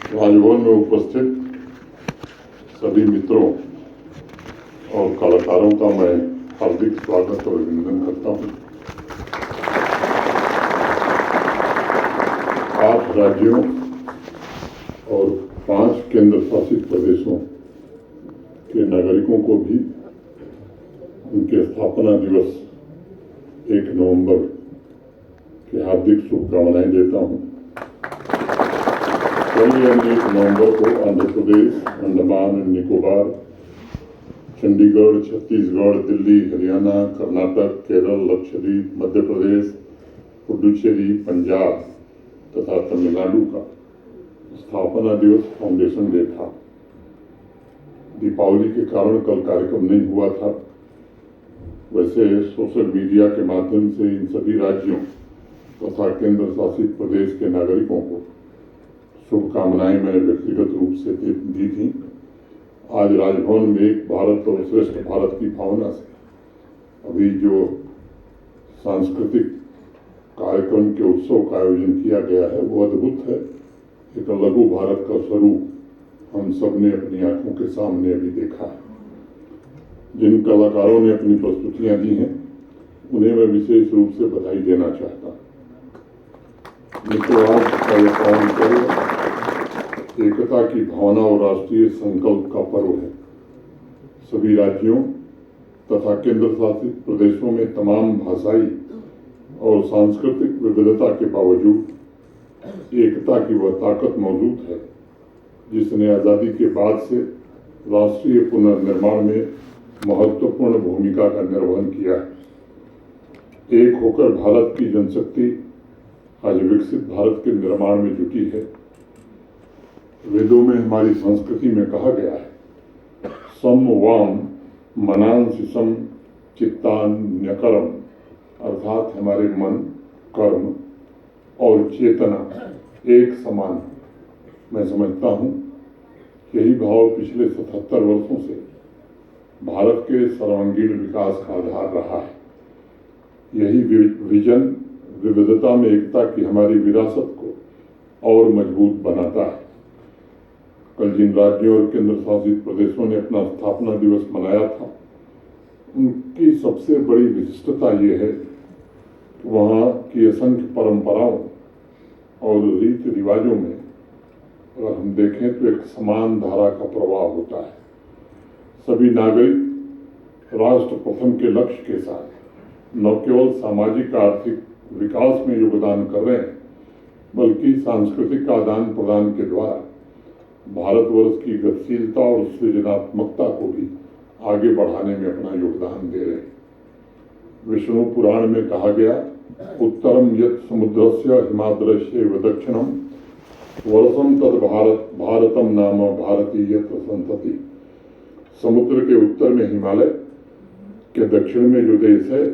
राजभवन में उपस्थित सभी मित्रों और कलाकारों का मैं हार्दिक स्वागत और अभिनंदन करता हूं। 8 राज्यों और 5 केंद्र शासित प्रदेशों के नागरिकों को भी उनके स्थापना दिवस 1 नवंबर की हार्दिक शुभकामनाएं देता हूं। कल 1 नवंबर को आंध्र प्रदेश, अंडमान एंड निकोबार, चंडीगढ़, छत्तीसगढ़, दिल्ली, हरियाणा, कर्नाटक, केरल, लक्षद्वीप, मध्य प्रदेश, पुडुचेरी, पंजाब तथा तमिलनाडु का स्थापना दिवस फाउंडेशन डे था। दीपावली के कारण कल कार्यक्रम नहीं हुआ था। वैसे सोशल मीडिया के माध्यम से इन सभी राज्यों तथा केंद्र शासित प्रदेश के नागरिकों को शुभकामनाएं मैंने व्यक्तिगत रूप से दी थी। आज राजभवन में एक भारत और श्रेष्ठ भारत की भावना से अभी जो सांस्कृतिक कार्यक्रम के उत्सव का आयोजन किया गया है वो अद्भुत है। एक लघु भारत का स्वरूप हम सब ने अपनी आंखों के सामने अभी देखा है। जिन कलाकारों ने अपनी प्रस्तुतियां दी हैं उन्हें मैं विशेष रूप से बधाई देना चाहता हूँ। मित्रों, आज का यह पावन पर्व एकता की भावना और राष्ट्रीय संकल्प का पर्व है। सभी राज्यों तथा केंद्र शासित प्रदेशों में तमाम भाषाई और सांस्कृतिक विविधता के बावजूद एकता की वह ताकत मौजूद है जिसने आज़ादी के बाद से राष्ट्रीय पुनर्निर्माण में महत्वपूर्ण भूमिका का निर्वहन किया है। एक होकर भारत की जनशक्ति आज विकसित भारत के निर्माण में जुटी है। वेदों में हमारी संस्कृति में कहा गया है, सम वाम मनांसि सम चित्तान्यकरम, अर्थात हमारे मन, कर्म और चेतना एक समान। मैं समझता हूँ यही भाव पिछले 77 वर्षों से भारत के सर्वांगीण विकास का आधार रहा है। यही विजन विविधता में एकता की हमारी विरासत को और मजबूत बनाता है। कल जिन राज्यों और केंद्र शासित प्रदेशों ने अपना स्थापना दिवस मनाया था उनकी सबसे बड़ी विशिष्टता ये है कि वहाँ की असंख्य परंपराओं और रीति रिवाजों में अगर हम देखें तो एक समान धारा का प्रवाह होता है। सभी नागरिक राष्ट्र प्रथम के लक्ष्य के साथ न केवल सामाजिक आर्थिक विकास में योगदान कर रहे हैं बल्कि सांस्कृतिक आदान प्रदान के द्वारा भारतवर्ष की गतिशीलता और सृजनात्मकता को भी आगे बढ़ाने में अपना योगदान दे रहे हैं। विष्णु पुराण में कहा गया, उत्तरम यत् समुद्रस्य हिमाद्रस्यैव दक्षिणम वर्षम तद भारतम नाम भारतीय संतति। समुद्र के उत्तर में हिमालय के दक्षिण में जो देश है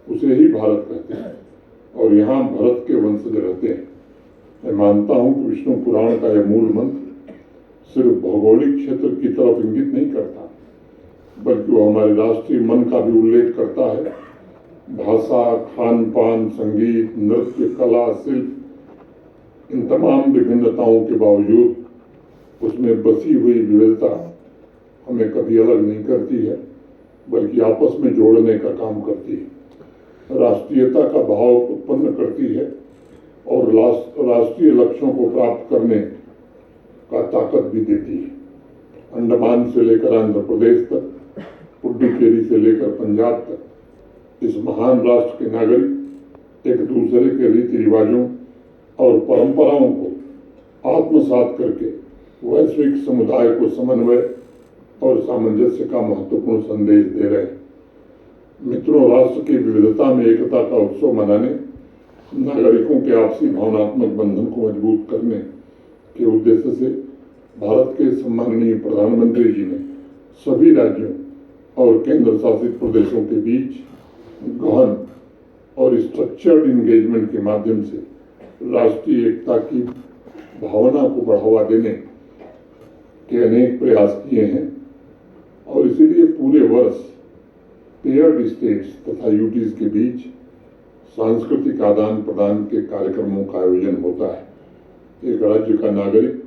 उसे ही भारत कहते हैं और यहाँ भरत के वंशज रहते हैं। मैं मानता हूँ कि विष्णु पुराण का यह मूल मंत्र सिर्फ भौगोलिक क्षेत्र की तरफ इंगित नहीं करता बल्कि वो हमारे राष्ट्रीय मन का भी उल्लेख करता है। भाषा, खान पान, संगीत, नृत्य, कला, शिल्प, इन तमाम विभिन्नताओं के बावजूद उसमें बसी हुई विविधता हमें कभी अलग नहीं करती है बल्कि आपस में जोड़ने का काम करती है, राष्ट्रीयता का भाव उत्पन्न करती है और राष्ट्रीय लक्ष्यों को प्राप्त करने का ताकत भी देती है। अंडमान से लेकर आंध्र प्रदेश तक, पुडुचेरी से लेकर पंजाब तक इस महान राष्ट्र के नागरिक एक दूसरे के रीति रिवाजों और परंपराओं को आत्मसात करके वैश्विक समुदाय को समन्वय और सामंजस्य का महत्वपूर्ण संदेश दे रहे हैं। मित्रों, राष्ट्र की विविधता में एकता का उत्सव मनाने, नागरिकों के आपसी भावनात्मक बंधन को मजबूत करने के उद्देश्य से भारत के सम्माननीय प्रधानमंत्री जी ने सभी राज्यों और केंद्र शासित प्रदेशों के बीच गहन और स्ट्रक्चर्ड इंगेजमेंट के माध्यम से राष्ट्रीय एकता की भावना को बढ़ावा देने के अनेक प्रयास किए हैं और इसीलिए पूरे वर्ष पेयर्ड स्टेट्स तथा यूटीज के बीच सांस्कृतिक आदान प्रदान के कार्यक्रमों का आयोजन होता है। एक राज्य का नागरिक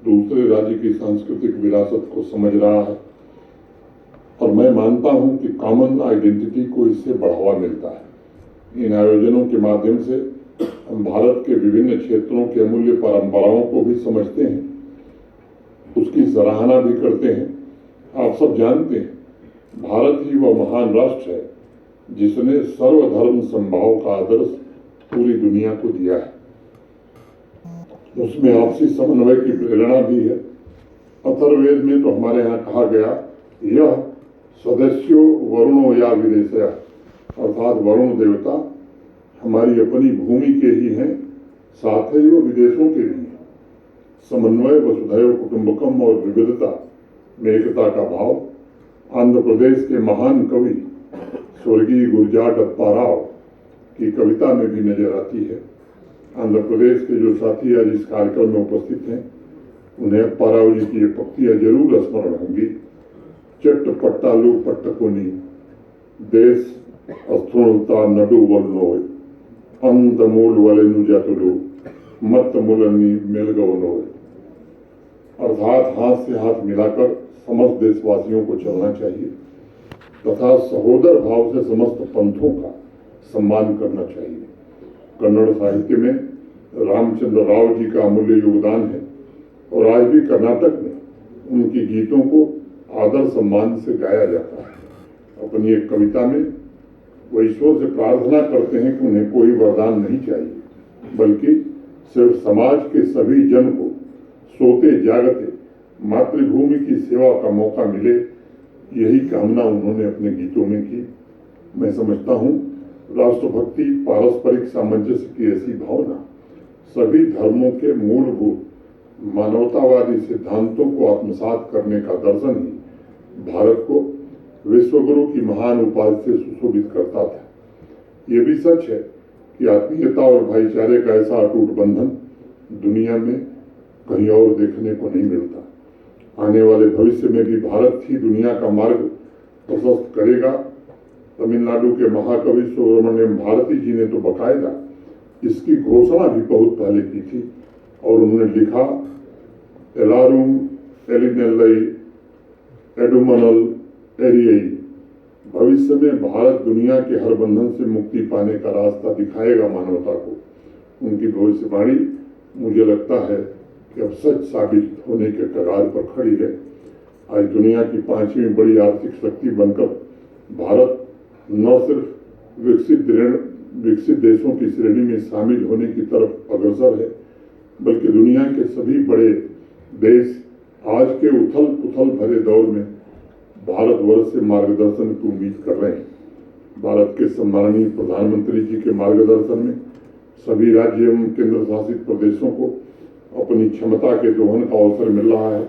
दूसरे राज्य की सांस्कृतिक विरासत को समझ रहा है और मैं मानता हूं कि कॉमन आइडेंटिटी को इससे बढ़ावा मिलता है। इन आयोजनों के माध्यम से हम भारत के विभिन्न क्षेत्रों के अमूल्य परंपराओं को भी समझते हैं, उसकी सराहना भी करते हैं। आप सब जानते हैं, भारत ही वह महान राष्ट्र है जिसने सर्वधर्म समभाव का आदर्श पूरी दुनिया को दिया है। उसमें आपसी समन्वय की प्रेरणा भी है। अथर्ववेद में तो हमारे यहाँ कहा गया, यह सदस्यो वरुणो या विदेशया, अर्थात वरुण देवता हमारी अपनी भूमि के ही हैं, साथ ही वो विदेशों के भी हैं। समन्वय, वसुधैव कुटुंबकम और विविधता में एकता का भाव आंध्र प्रदेश के महान कवि स्वर्गीय गुरजाट अप्पाराव की कविता में भी नजर आती है। आंध्र प्रदेश के जो साथी आज इस कार्यक्रम में उपस्थित हैं, उन्हें अप्पाराव जी की ये पंक्तियां जरूर स्मरण होंगी। चट्ट पट्टालू पट्टकोनी देश अस्थूणता नडु वर्णोय अंत मूल वलेनु जातुलु मत मूलनी मेलगवनोय। अर्थात हाथ से हाथ मिलाकर समस्त देशवासियों को चलना चाहिए तथा सहोदर भाव से समस्त पंथों का सम्मान करना चाहिए। कन्नड़ साहित्य में रामचंद्र राव जी का अमूल्य योगदान है और आज भी कर्नाटक में उनकी गीतों को आदर सम्मान से गाया जाता है। अपनी एक कविता में वो ईश्वर से प्रार्थना करते हैं कि उन्हें कोई वरदान नहीं चाहिए, बल्कि सिर्फ समाज के सभी जन को सोते जागते मातृभूमि की सेवा का मौका मिले, यही कामना उन्होंने अपने गीतों में की। मैं समझता हूँ राष्ट्रभक्ति, पारस्परिक सामंजस्य की ऐसी भावना सभी धर्मों के मूलभूत मानवतावादी सिद्धांतों को आत्मसात करने का दर्शन ही भारत को विश्वगुरु की महान उपाधि से सुशोभित करता था। ये भी सच है कि आत्मीयता और भाईचारे का ऐसा अटूट बंधन दुनिया में कहीं और देखने को नहीं मिलता। आने वाले भविष्य में भी भारत ही दुनिया का मार्ग प्रशस्त करेगा। तमिलनाडु के महाकवि सुब्रमण्यम भारती जी ने तो बकायदा इसकी घोषणा भी बहुत पहले की थी और उन्होंने लिखा, एलारुम एलिनेल्लई एडुमनल एरियई। भविष्य में भारत दुनिया के हर बंधन से मुक्ति पाने का रास्ता दिखाएगा मानवता को। उनकी भविष्यवाणी मुझे लगता है कि अब सच साबित होने के कगार पर खड़ी है। आज दुनिया की 5वीं बड़ी आर्थिक शक्ति बनकर भारत न सिर्फ विकसित देशों की श्रेणी में शामिल होने की तरफ अग्रसर है, बल्कि दुनिया के सभी बड़े देश आज के उथल पुथल भरे दौर में भारतवर्ष से मार्गदर्शन की उम्मीद कर रहे हैं। भारत के सम्माननीय प्रधानमंत्री जी के मार्गदर्शन में सभी राज्य एवं केंद्र शासित प्रदेशों को अपनी क्षमता के दोहन का अवसर मिल रहा है।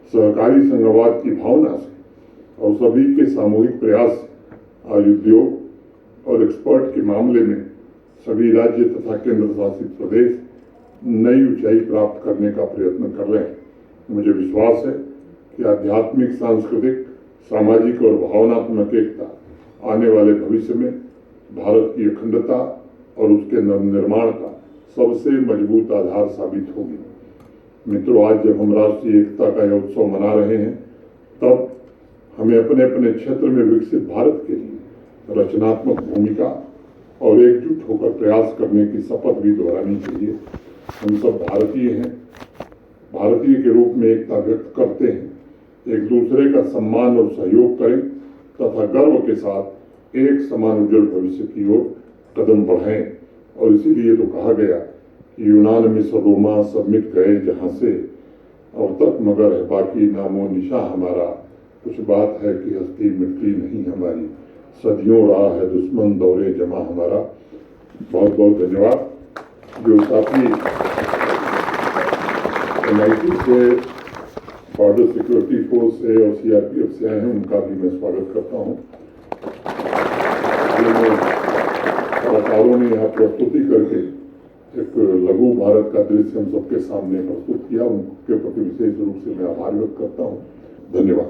सहकारी संघवाद की भावना से और सभी के सामूहिक प्रयास से आज उद्योग और एक्सपोर्ट के मामले में सभी राज्य तथा केंद्र शासित प्रदेश नई ऊंचाई प्राप्त करने का प्रयत्न कर रहे हैं। मुझे विश्वास है कि आध्यात्मिक, सांस्कृतिक, सामाजिक और भावनात्मक एकता आने वाले भविष्य में भारत की अखंडता और उसके नवनिर्माण का सबसे मजबूत आधार साबित होगी। मित्रों, आज जब हम राष्ट्रीय एकता का यह उत्सव मना रहे हैं, तब हमें अपने अपने क्षेत्र में विकसित भारत के लिए रचनात्मक भूमिका और एकजुट होकर प्रयास करने की शपथ भी दोहरानी चाहिए। हम सब भारतीय हैं, भारतीय के रूप में एकता व्यक्त करते हैं, एक दूसरे का सम्मान और सहयोग करें तथा गर्व के साथ एक समान उज्जवल भविष्य की ओर कदम बढ़ाएं। और इसीलिए तो कहा गया कि यूनान मिस्र रोमा सब मिट गए जहाँ से, अब तक मगर है बाकी नामो निशा हमारा। कुछ बात है कि हस्ती मिटती नहीं हमारी, सदियों रहा है दुश्मन दौरे जमा हमारा। बहुत बहुत धन्यवाद। जो साथी NIT से, बॉर्डर सिक्योरिटी फोर्स से और CRPF से आए हैं, उनका भी मैं स्वागत करता हूँ। कलाकारों ने यहाँ प्रस्तुति करके एक लघु भारत का दृश्य हम सबके सामने प्रस्तुत किया, उनके प्रति विशेष रूप से मैं आभार व्यक्त करता हूँ। धन्यवाद।